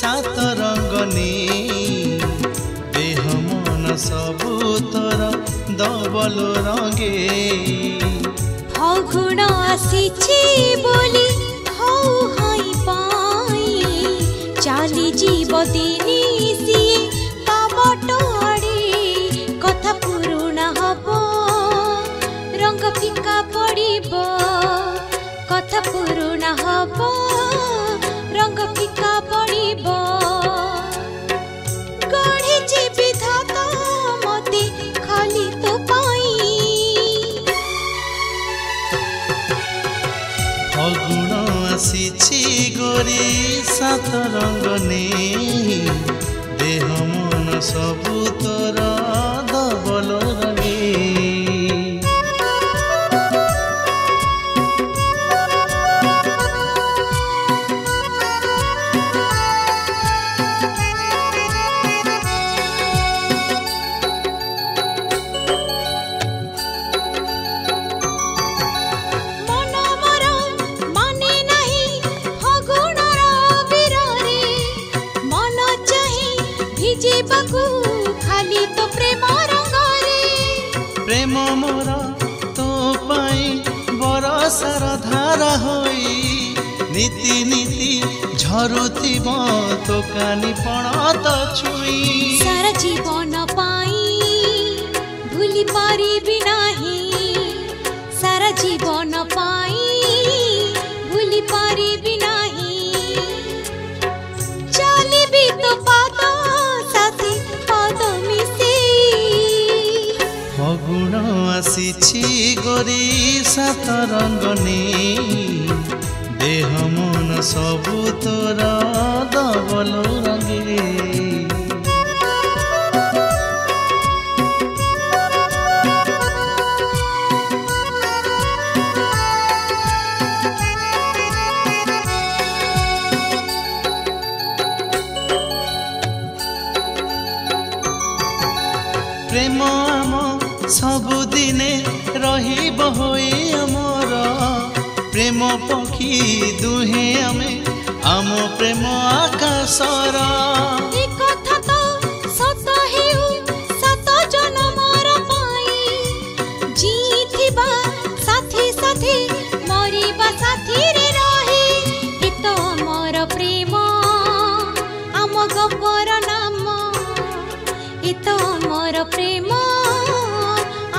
सात रंग ने देह मन सबु तोर दबल रंगे फगुण आसीछि बोली हौ हाई पाई चाली जीव दिनी सिए बाबटोड़ी कथा पुरुणा हबो रंग फिका पड़िबो कथा पुरुणा हबो रंग फिका पड़िबो गढ़िछि विधाता मते खाली तो पाई फगुण आसीछि गोरी सात रंग ने देह मन सबु तोर दबल रंगे खाली तो प्रेम रंगरे प्रेम मोर तो पाई बरसार धारा होई नीति नीति झरुथिब तो कानी पण तो छुई सारा जीवन पाई भूली पारिबि नाही सारा जीवन पाई भूली पारिबि नाही चलिबि तो पाद साथी पाद मिसे फगुण आसीछि गोरी सात रंग ने देह मन सबु तोर दबल रंगे प्रेम आम सबुदिने रहिब होई अमर प्रेम पक्षी दुहे आमे आम प्रेम आकाशर ए कथा तो सत हेउ सत जनमर पाई जीथिबा साथी साथी मरिबा साथी रे रही ए तो अमर प्रेम आम गपर नाम ए तो अमर प्रेम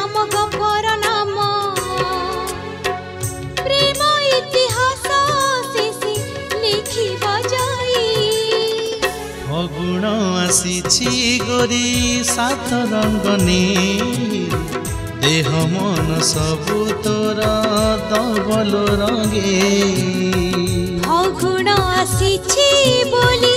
आम गपर नाम प्रेम इतिहास शेषे लिखिबा जाई फगुण आसीछि गोरी सात रंग ने देह मन सबु तोर दबल रंगे फगुण आसीछि बोली